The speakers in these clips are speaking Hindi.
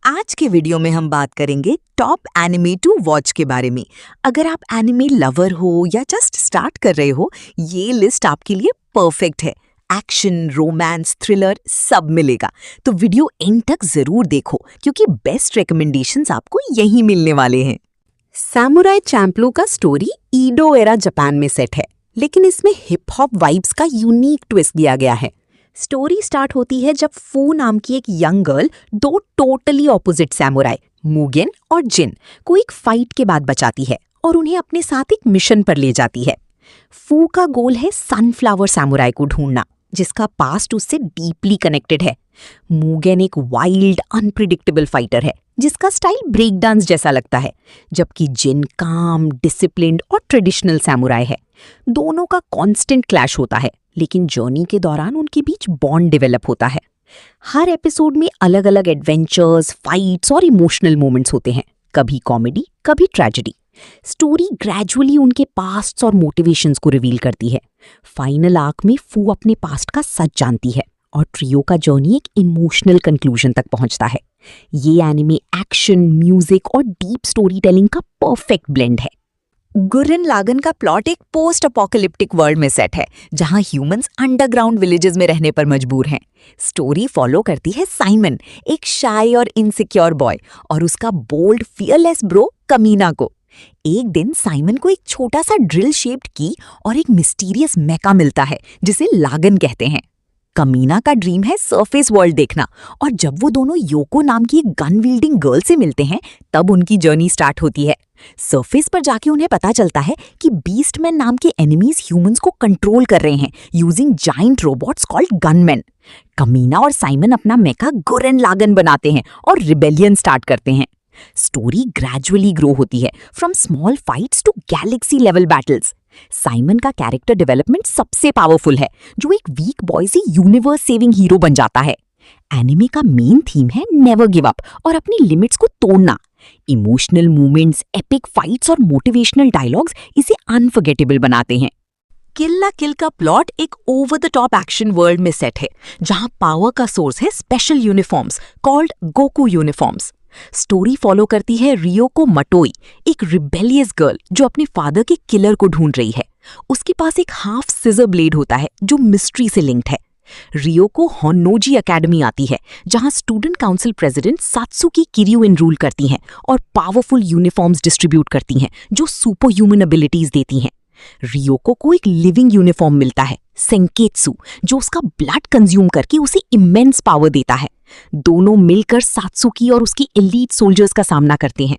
आज के वीडियो में हम बात करेंगे टॉप एनिमे टू वॉच के बारे में। अगर आप एनिमे लवर हो या जस्ट स्टार्ट कर रहे हो, ये लिस्ट आपके लिए परफेक्ट है। एक्शन, रोमांस, थ्रिलर सब मिलेगा, तो वीडियो एंड तक जरूर देखो क्योंकि बेस्ट रिकमेंडेशंस आपको यहीं मिलने वाले हैं। सैमुराई चैंप्लू का स्टोरी ईडो एरा जापान में सेट है, लेकिन इसमें हिप हॉप वाइब्स का यूनिक ट्विस्ट दिया गया है। स्टोरी स्टार्ट होती है जब फू नाम की एक यंग गर्ल दो टोटली ऑपोजिट सैमुराई मुगेन और जिन को एक फाइट के बाद बचाती है और उन्हें अपने साथ एक मिशन पर ले जाती है। फू का गोल है सनफ्लावर सैमुराई को ढूंढना, जिसका पास्ट उससे डीपली कनेक्टेड है। मुगेन एक वाइल्ड अनप्रिडिक्टेबल फाइटर है जिसका स्टाइल ब्रेक डांस जैसा लगता है, जबकि जिन काम, डिसिप्लिन्ड और ट्रेडिशनल सैमुराई है। दोनों का कांस्टेंट क्लैश होता है, लेकिन जर्नी के दौरान उनके बीच बॉन्ड डेवलप होता है। हर एपिसोड में अलग अलग एडवेंचर्स, फाइट्स और इमोशनल मोमेंट्स होते हैं, कभी कॉमेडी कभी ट्रेजेडी। स्टोरी ग्रेजुअली उनके पास्ट और मोटिवेशंस को रिवील करती है। फाइनल आर्क में फू अपने पास्ट का सच जानती है और ट्रियो का जर्नी एक इमोशनल कंक्लूजन तक पहुंचता है। ये एनिमे एक्शन, म्यूजिक और डीप स्टोरी टेलिंग का परफेक्ट ब्लेंड है। गुरन लागन का प्लॉट एक पोस्ट अपोकलिप्टिक वर्ल्ड में सेट है जहां ह्यूमंस अंडरग्राउंड विलेजेस में रहने पर मजबूर हैं। स्टोरी फॉलो करती है साइमन, एक शाय और इनसिक्योर बॉय, और उसका बोल्ड फियरलेस ब्रो कमीना को। एक दिन साइमन को एक छोटा सा ड्रिल शेप्ड की और एक मिस्टीरियस मेका मिलता है जिसे लागन कहते हैं। कमीना का ड्रीम है सरफेस वर्ल्ड देखना, और जब वो दोनों योको नाम की एक गन विल्डिंग गर्ल से मिलते हैं तब उनकी जर्नी स्टार्ट होती है। सरफेस पर जाके उन्हें पता चलता है कि बीस्टमैन नाम के एनिमीज ह्यूमंस को कंट्रोल कर रहे हैं using giant robots called gunman. कमीना और साइमन अपना मेका गुरन लागन बनाते हैं और रिबेलियन स्टार्ट करते हैं। स्टोरी ग्रेजुअली ग्रो होती है, from small fights to galaxy level battles. Simon का कैरेक्टर डेवलपमेंट सबसे पावरफुल है, जो एक वीक बॉय से यूनिवर्स सेविंग हीरो बन जाता है। एनिमे का मेन थीम है नेवर गिव अप और अपनी लिमिट्स को तोड़ना। इमोशनल मूवमेंट्स, एपिक फाइट्स और मोटिवेशनल डायलॉग्स इसे अनफॉरगेटेबल बनाते हैं। किल ला किल का प्लॉट एक over the top action world में सेट है जहां पावर का सोर्स है special uniforms called Goku uniforms. Story follow करती है रियोको मटोई, एक रिबेलियस गर्ल जो अपने फादर के किलर को ढूंढ रही है। उसके पास एक हाफ सिजर ब्लेड होता है जो मिस्ट्री से लिंक्ड है। रियोको होन्नोजी एकेडमी आती है जहां student council president Satsuki किरियो enrol करती हैं और पावरफुल यूनिफॉर्म्स डिस्ट्रीब्यूट करती हैं जो सुपर ह्यूमन एबिलिटीज देती हैं। रियोको को एक लिविंग यूनिफॉर्म मिलता है, सेंकेत्सु, जो उसका ब्लड कंज्यूम करके उसे इमेंस पावर देता है। दोनों मिलकर सात्सुकी और उसकी एलीट सोल्जर्स का सामना करते हैं।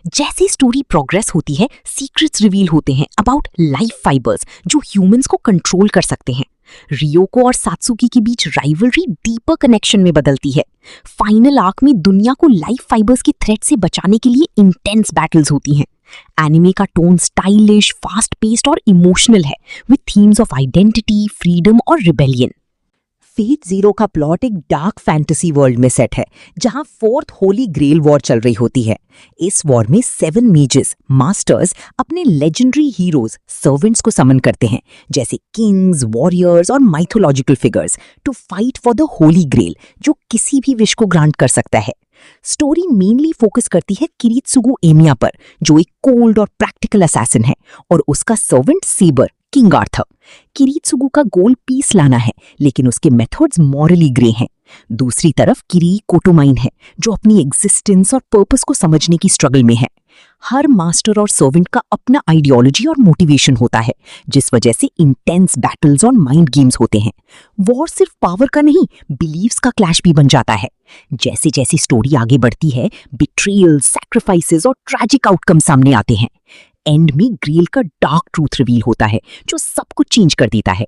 जैसे स्टोरी प्रोग्रेस होती है, सीक्रेट्स रिवील होते हैं अबाउट लाइफ फाइबर्स जो ह्यूमंस को कंट्रोल कर सकते हैं। रियोको और सात्सुकी के बीच राइवलरी डीपर कनेक्शन में बदलती है। फाइनल आर्क में दुनिया को लाइफ फाइबर्स की थ्रेट से बचाने के लिए इंटेंस बैटल्स होती हैं। एनिमे का टोन स्टाइलिश, फास्ट पेस्ड और इमोशनल है, with themes of identity, freedom और रिबेलियन। फेट जीरो का प्लॉट एक डार्क फैंटेसी वर्ल्ड में सेट है जहां फोर्थ होली ग्रेल वॉर चल रही होती है। इस वॉर में 7 मेजेस, मास्टर्स, अपने लेजेंडरी हीरोज, सर्वेंट्स को समन करते हैं, जैसे किंग्स, वॉरियर्स और mythological figures, to fight for the holy grail जो किसी भी विश को ग्रांट कर सकता है। स्टोरी मेनली फोकस करती है किरीत्सुगु एमिया पर, जो एक कोल्ड और प्रैक्टिकल असैसिन है, और उसका सर्वेंट सेबर, किंग आर्थर। किरीत्सुगु का गोल पीस लाना है, लेकिन उसके मेथड्स मॉरली ग्रे हैं। दूसरी तरफ किरी कोटोमाइन है, जो अपनी एग्जिस्टेंस और पर्पस को समझने की स्ट्रगल में है। हर मास्टर और सर्वेंट का अपना आइडियोलॉजी और मोटिवेशन होता है, जिस वजह से इंटेंस बैटल्स और माइंड गेम्स होते हैं। वॉर सिर्फ पावर का नहीं, बिलीव्स का क्लैश भी बन जाता है। जैसे जैसे स्टोरी आगे बढ़ती है, बिट्रियल, सैक्रिफाइसेस और ट्रैजिक आउटकम सामने आते हैं। एंड में ग्रेल का डार्क ट्रूथ रिवील होता है जो सब कुछ चेंज कर देता है।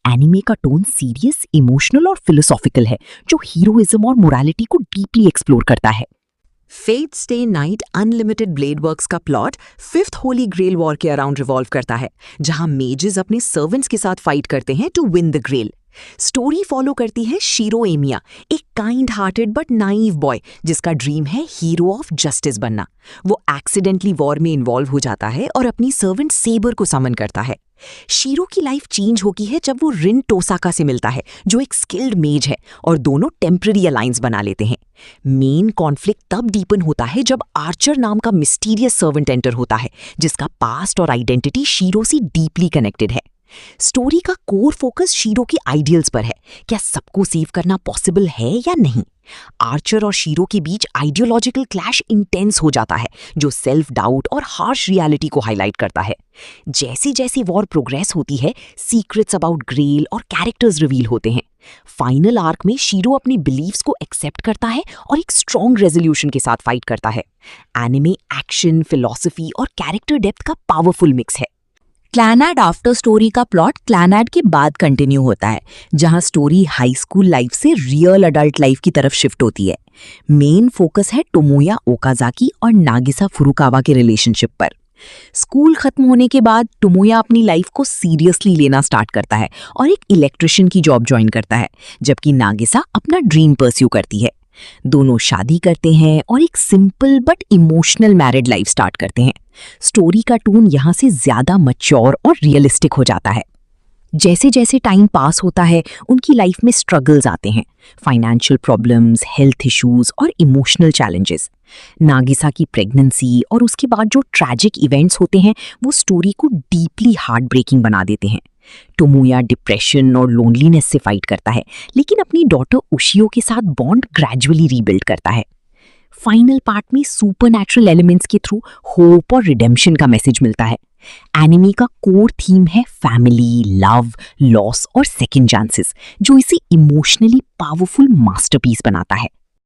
एनिमे का टोन सीरियस, इमोशनल और फिलोसॉफिकल है, जो हीरोइज्म और मोरालिटी को डीपली एक्सप्लोर करता है। Fate stay night unlimited blade works का plot 5th holy grail war के अराउंड रिवॉल्व करता है, जहां मेजेस अपने सर्वेंट्स के साथ फाइट करते हैं to win the grail. Story follow करती है शिरो एमिया, एक kind hearted but naive boy जिसका ड्रीम है हीरो ऑफ जस्टिस बनना। वो एक्सीडेंटली वॉर में इन्वॉल्व हो जाता है और अपनी सर्वेंट सेबर को समन करता है। शीरो की लाइफ चेंज होती है जब वो रिन टोसाका से मिलता है, जो एक स्किल्ड मेज है, और दोनों टेम्पररी अलायंस बना लेते हैं। मेन कॉन्फ्लिक्ट तब डीपन होता है जब आर्चर नाम का मिस्टीरियस सर्वेंट एंटर होता है, जिसका पास्ट और आइडेंटिटी शीरो से डीपली कनेक्टेड है। स्टोरी का कोर फोकस शीरो के आइडियल्स पर है। क्या सबको सेव करना पॉसिबल है या नहीं? आर्चर और शीरो के बीच आइडियोलॉजिकल क्लैश इंटेंस हो जाता है, जो सेल्फ डाउट और हार्श रियलिटी को हाईलाइट करता है। जैसे जैसे वॉर प्रोग्रेस होती है, सीक्रेट्स अबाउट ग्रेल और कैरेक्टर्स रिवील होते हैं। फाइनल आर्क में शीरो अपनी बिलीव्स को एक्सेप्ट करता है और एक स्ट्रॉन्ग रेजोल्यूशन के साथ फाइट करता है। एनिमे एक्शन, फिलॉसफी और कैरेक्टर डेप्थ का पावरफुल मिक्स है। क्लैनाड आफ्टर स्टोरी का प्लॉट क्लैनाड के बाद कंटिन्यू होता है, जहां स्टोरी हाई स्कूल लाइफ से रियल अडल्ट लाइफ की तरफ शिफ्ट होती है। मेन फोकस है टोमोया ओकाजाकी और नागिसा फुरुकावा के रिलेशनशिप पर। स्कूल खत्म होने के बाद टोमोया अपनी लाइफ को सीरियसली लेना स्टार्ट करता है और एक इलेक्ट्रिशियन की जॉब ज्वाइन करता है, जबकि नागिसा अपना ड्रीम परस्यू करती है। दोनों शादी करते हैं और एक simple but emotional married life start करते हैं। स्टोरी का टोन यहाँ से ज्यादा मैच्योर और रियलिस्टिक हो जाता है। जैसे जैसे टाइम पास होता है, उनकी लाइफ में स्ट्रगल्स आते हैं, फाइनेंशियल प्रॉब्लम्स, हेल्थ इश्यूज और इमोशनल चैलेंजेस। नागिसा की प्रेगनेंसी और उसके बाद जो ट्रैजिक इवेंट्स होते हैं, वो स्टोरी को डीपली हार्ट ब्रेकिंग बना देते हैं। टोमोया डिप्रेशन और लोनलीनेस से फाइट करता है, लेकिन अपनी डॉटर उशियो के साथ बॉन्ड ग्रेजुअली रीबिल्ड करता है। फाइनल पार्ट में सुपरनैचुरल एलिमेंट्स के थ्रू होप और रिडेम्पशन का मैसेज मिलता है। एनिमे का कोर थीम है फैमिली, लव, लॉस और सेकंड चांसेस, जो इसे इमोशनली पावरफुल मास्टरपीस बनाता है।